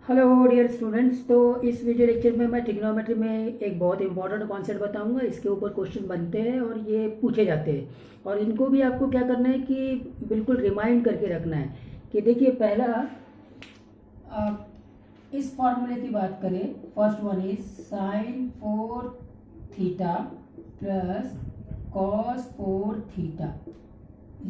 Hello dear students. तो इस video lecture में मैं ट्रिग्नोमेट्री में एक बहुत इंपॉर्टेंट कॉन्सेप्ट बताऊंगा। इसके ऊपर क्वेश्चन बनते हैं और ये पूछे जाते हैं और इनको भी आपको क्या करना है कि बिल्कुल रिमाइंड करके रखना है कि देखिए पहला आप इस फॉर्मूले की बात करें। First one is sine 4 theta plus cos 4 theta.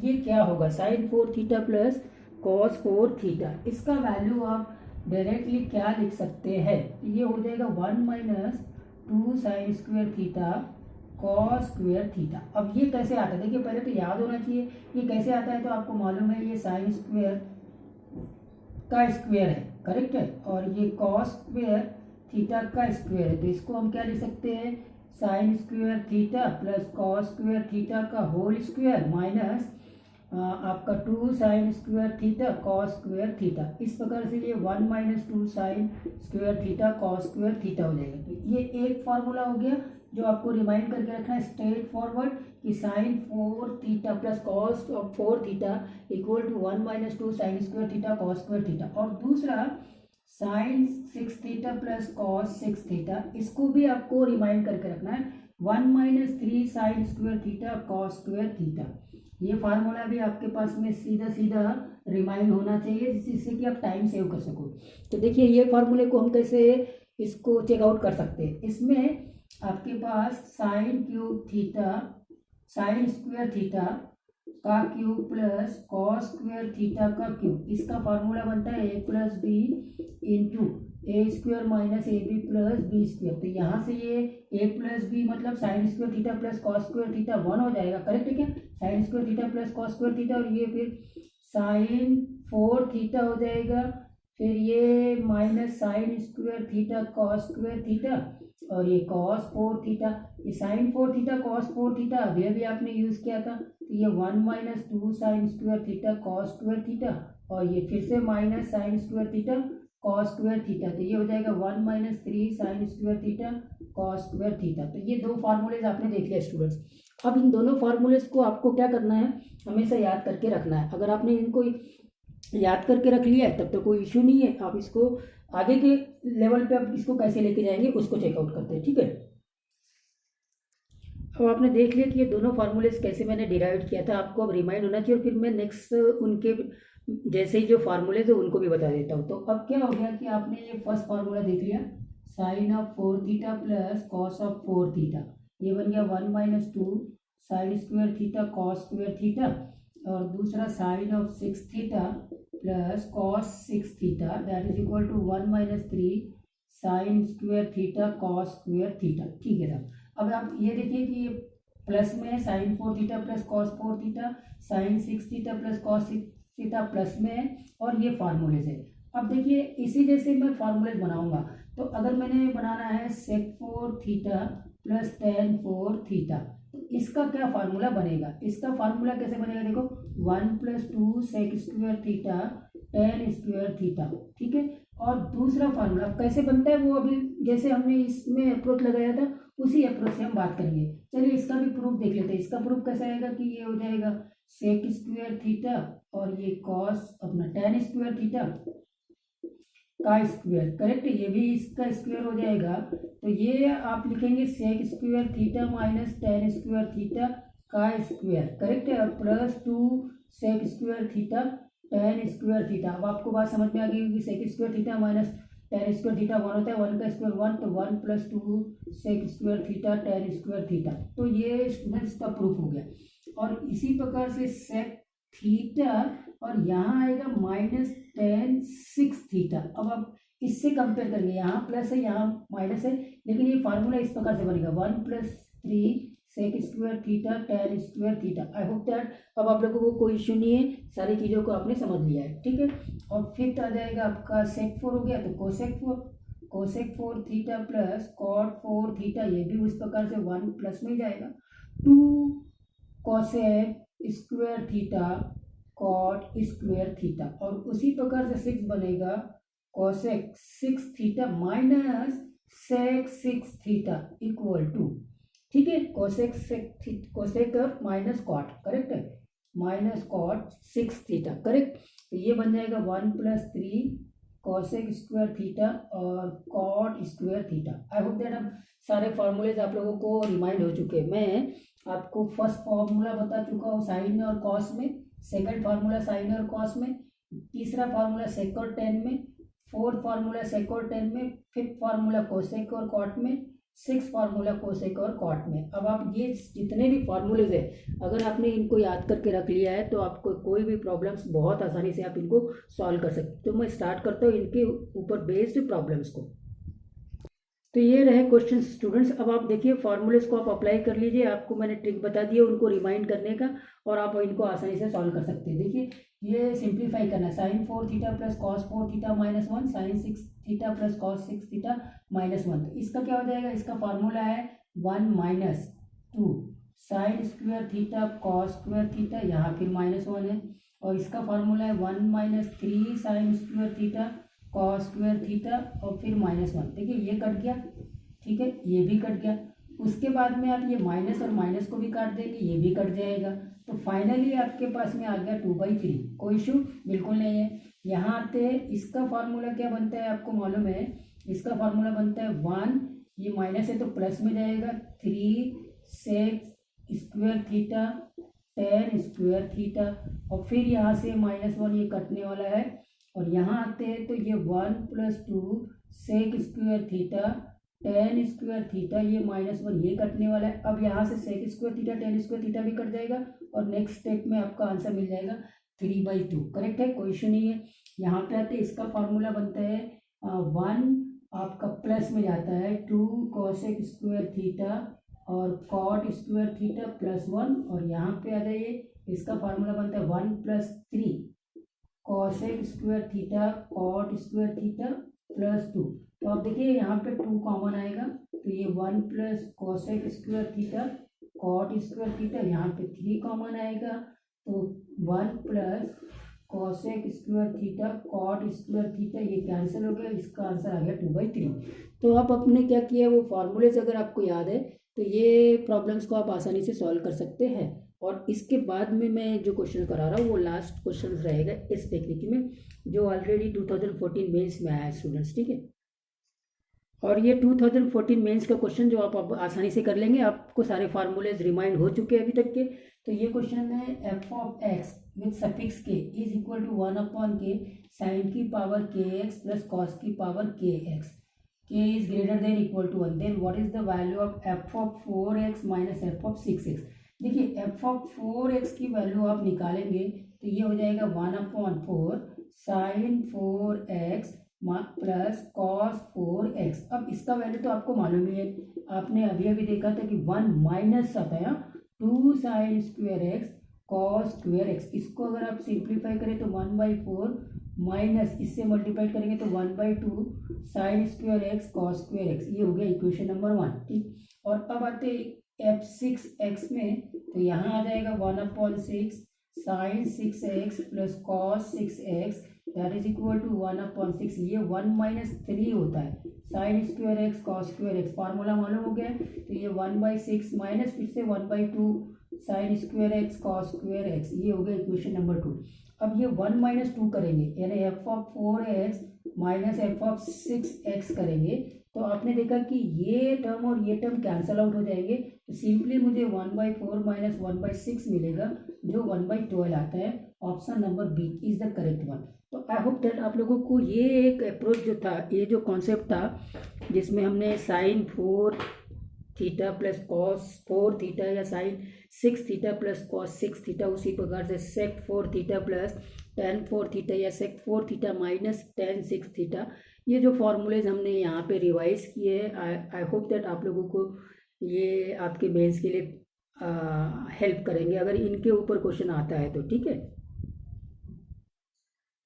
ये क्या होगा? Sine 4 theta plus cos 4 theta. इसका वैल्यू आप डायरेक्टली क्या लिख सकते हैं? ये हो जाएगा 1 minus 2 sine square theta cos square theta. अब ये कैसे आता है? देखिए पहले तो याद होना चाहिए ये कैसे आता है। तो आपको मालूम है ये साइन स्क्वायर का स्क्वायर है, करेक्ट है, और ये कॉस स्क्वायर थीटा का स्क्वायर है। तो इसको हम क्या लिख सकते हैं? Sign square theta plus cos square theta का होल स्क्वायर माइनस आपका 2 sine square theta cos square theta. इस प्रकार से ये 1 minus 2 sine square theta cos square theta हो जाएगा। तो ये एक फॉर्मूला हो गया जो आपको रिमाइंड करके रखना है स्ट्रेट फॉरवर्ड कि sine 4 theta plus cos 4 theta equal to 1 minus 2 sine square theta cos square theta. और दूसरा sine 6 theta plus cos 6 theta, इसको भी आपको रिमाइंड करके रखना है 1 minus 3 sine square theta cos square theta. ये फार्मूला भी आपके पास में सीधा सीधा रिमाइंड होना चाहिए जिससे कि आप टाइम सेव कर सको। तो देखिए ये फार्मूले को हम कैसे इसको चेकआउट कर सकते हैं। इसमें आपके पास sine cube theta sine square theta का cube plus cos square theta का क्यूब, इसका फार्मूला बनता है A plus B into A square minus A B plus B square. तो यहाँ से ये ए प्लस बी मतलब sine square theta plus cos square theta 1 हो जाएगा, करेक्ट है क्या? Sine square theta plus cos square theta, और ये फिर साइन 4 थीटा हो जाएगा, फिर ये minus sign square theta cos square theta, और ये कॉस 4 थीटा। ये साइन 4 थीटा कॉस 4 थीटा अभी आपने यूज किया था। तो ये 1 minus 2 sine square theta cos square theta, और ये फिर से minus sign square theta cos square theta. तो ये हो जाएगा 1 minus 3 sine square theta cos square theta. तो ये दो फार्मूलेज आपने देख लिया स्टूडेंट्स। अब इन दोनों फार्मूलेज को आपको क्या करना है? हमेशा याद करके रखना है। अगर आपने इनको याद करके रख लिया है तब तो कोई इश्यू नहीं है। आप इसको आगे के लेवल पे आप इसको कैसे लेके जाएंगे उसको चेकआउट करते हैं, ठीक है। अब आपने देख लिया कि ये दोनों फार्मूलेज कैसे मैंने डिराइव किया था। आपको अब रिमाइंड होना चाहिए और फिर मैं नेक्स्ट उनके जैसे ही जो फार्मूलेज है उनको भी बता देता हूँ। तो अब क्या हो गया कि आपने ये फर्स्ट फार्मूला देख लिया, sine of 4 theta plus cos of 4 theta. ये बन गया 1 minus 2 sine square theta cos square theta, और दूसरा sine of 6 theta plus cos 6 theta that is equal to 1 minus 3 sine square theta cos square theta, ठीक है साहब। अब आप ये देखिए कि ये प्लस में है sine 4 theta plus cos 4 theta, sine 6 theta plus cos 6 theta plus में है, और ये फार्मूलेज है। अब देखिए इसी जैसे मैं फार्मूलेज बनाऊंगा। तो अगर मैंने बनाना है सेक 4 थीटा प्लस टेन 4 थीटा, तो इसका क्या फार्मूला बनेगा? इसका फार्मूला कैसे बनेगा? देखो 1 plus 2 sec square theta tan square theta, ठीक है। और दूसरा फार्मूला कैसे बनता है वो अभी जैसे हमने इसमें अप्रोच लगाया था उसी अप्रोच से हम बात करेंगे। चलिए इसका भी प्रूफ देख लेते हैं। इसका प्रूफ कैसा आएगा कि ये हो जाएगा सेक स्क्वायर थीटा और ये कॉस अपना टेन स्क्वायर थीटा का स्क्वायर, करेक्ट। ये भी इसका स्क्वायर हो जाएगा। तो ये आप लिखेंगे sec square theta minus tan square theta का स्क्वायर, करेक्ट है, और plus 2 sec square theta tan square theta. अब आपको बात समझ में आ गई कि sec square theta minus tan square theta 1 होता है, 1 का स्क्वायर 1, तो 1 plus 2 sec square theta tan square theta. तो ये स्टूडेंट्स का प्रूफ हो गया। और इसी प्रकार से सेक थीटा और यहाँ आएगा माइनस टेन 6 थीटा। अब आप इससे कंपेयर करेंगे, यहाँ प्लस है यहाँ माइनस है, लेकिन ये फार्मूला इस प्रकार से बनेगा 1 plus 3 sec square theta tan square theta. I hope that अब आप लोगों को कोई इश्यू नहीं है, सारी चीज़ों को आपने समझ लिया है, ठीक है। और फिफ्थ आ जाएगा आपका सेक 4 हो गया, तो cosec 4 theta plus cot 4 theta, ये भी उस प्रकार से 1 प्लस में जाएगा 2 cosec square theta cot square theta, और उसी प्रकार से 6 बनेगा cosec 6 theta minus sec 6 theta equal to, ठीक है, कोसेक और माइनस कॉट, करेक्ट है, माइनस कॉट 6 थीटा, करेक्ट। तो ये बन जाएगा 1 प्लस 3 कॉसेक स्क्वायर थीटा और cot square theta. I hope that अब सारे फार्मूलेज आप लोगों को रिमाइंड हो चुके हैं। मैं आपको फर्स्ट फार्मूला बता चुका हूँ साइन और कॉस में, सेकंड फार्मूला साइन और कॉस में, तीसरा फार्मूला सेक और टेन में, फोर्थ फार्मूला सेक और टेन में, फिफ्थ फार्मूला कोसेक और कॉट में, सिक्स फार्मूला कोसेक और कॉट में। अब आप ये जितने भी फार्मूलेज है अगर आपने इनको याद करके रख लिया है तो आपको कोई भी प्रॉब्लम्स बहुत आसानी से आप इनको सॉल्व कर सकते। तो मैं स्टार्ट करता हूँ इनके ऊपर बेस्ड प्रॉब्लम्स को। तो ये रहे क्वेश्चन स्टूडेंट्स। अब आप देखिए फार्मूलेज को आप अप्लाई कर लीजिए, आपको मैंने ट्रिक बता दी है उनको रिमाइंड करने का और आप इनको आसानी से सॉल्व कर सकते हैं। देखिए ये सिंप्लीफाई करना है, sine 4 theta plus cos 4 theta minus 1, sine 6 theta plus cos 6 theta minus 1। तो इसका क्या हो जाएगा, इसका फार्मूला है 1 minus 2 sine square theta cos square theta, यहाँ फिर माइनस 1 है, और इसका फार्मूला है 1 minus 3 sine square theta cos square theta और फिर माइनस 1। देखिए ये कट गया, ठीक है, ये भी कट गया। उसके बाद में आप ये माइनस और माइनस को भी काट देंगे, ये भी कट जाएगा। तो फाइनली आपके पास में आ गया 2/3। कोई इशू बिल्कुल नहीं है। यहाँ आते हैं, इसका फार्मूला क्या बनता है आपको मालूम है, इसका फार्मूला बनता है 1, ये माइनस है तो प्लस में जाएगा, 3 sec square theta tan square theta, और फिर यहाँ से माइनस 1 ये कटने वाला है, और यहाँ आते हैं तो ये 1 plus 2 sec square theta tan square theta, ये माइनस 1 ये कटने वाला है। अब यहाँ से sec square theta tan square theta भी कट जाएगा और नेक्स्ट स्टेप में आपका आंसर मिल जाएगा 3/2। करेक्ट है, कोई इशू नहीं है। यहाँ पे आते इसका फार्मूला बनता है 1 आपका प्लस में जाता है 2 कॉसेक स्क्वायर थीटा और कॉट स्क्वायर थीटा प्लस 1, और यहाँ पे आ जाइए इसका फार्मूला बनता है 1 plus 3 cosec square theta cot square theta plus 2। तो अब देखिए यहाँ पे 2 कॉमन आएगा तो ये 1 plus cosec square theta cot square theta, यहाँ पे 3 कॉमन आएगा तो 1 plus cosec square theta cot square theta, ये कैंसिल हो गया, इसका आंसर आ गया 2/3। तो आप अपने क्या किया, वो फार्मूलेज अगर आपको याद है तो ये प्रॉब्लम्स को आप आसानी से सॉल्व कर सकते हैं। और इसके बाद में मैं जो क्वेश्चन करा रहा हूँ वो लास्ट क्वेश्चन रहेगा इस टेक्निक में, जो ऑलरेडी 2014 मेंस में आया है स्टूडेंट्स, ठीक है। और ये 2014 मेंस का क्वेश्चन जो आप आसानी से कर लेंगे, आपको सारे फार्मूलेज रिमाइंड हो चुके हैं अभी तक के। तो ये क्वेश्चन है F of X with suffix K is equal to 1/k sine की power K X plus cos की power K X, K is greater than equal to 1, then what is the value of F of 4x minus F of 6x। देखिए F of 4x की value आप निकालेंगे तो ये हो जाएगा 1/4 sign 4x plus cos 4x। अब इसका वैल्यू तो आपको मालूम ही है, आपने अभी अभी देखा था कि 1 माइनस आता है 2 sine square x cos square x. इसको अगर आप सिंप्लीफाई करें तो 1/4 माइनस इससे मल्टीप्लाई करेंगे तो 1/2 sign square x cos square x, ये हो गया इक्वेशन नंबर 1, ठीक। और अब आते f6x में तो यहाँ आ जाएगा 1/6 sine 6x plus cos 6x that is equal to 1/6। ये 1 माइनस 3 होता है sine square x cos square x, formula मालूम हो गया। तो ये 1/6 माइनस फिर से 1/2 sign square x cos square x, ये हो गया इक्वेशन नंबर 2। अब ये 1 माइनस 2 करेंगे यानी F of 4x minus F of 6x करेंगे तो आपने देखा कि ये टर्म और ये टर्म कैंसल आउट हो जाएंगे, तो सिंपली मुझे 1/4 माइनस 1/6 मिलेगा जो 1/12 आता है। Option number B is the correct one. तो आई होप दैट आप लोगों को ये एक अप्रोच जो था, ये जो कॉन्सेप्ट था जिसमें हमने sine 4 theta plus cos 4 theta या sine 6 theta plus cos 6 theta, उसी प्रकार से sec 4 theta plus tan 4 theta या sec 4 theta minus tan 6 theta, ये जो फॉर्मूलेज हमने यहाँ पे रिवाइज किए हैं, आई होप दैट आप लोगों को ये आपके मेंस के लिए हेल्प करेंगे अगर इनके ऊपर क्वेश्चन आता है तो, ठीक है।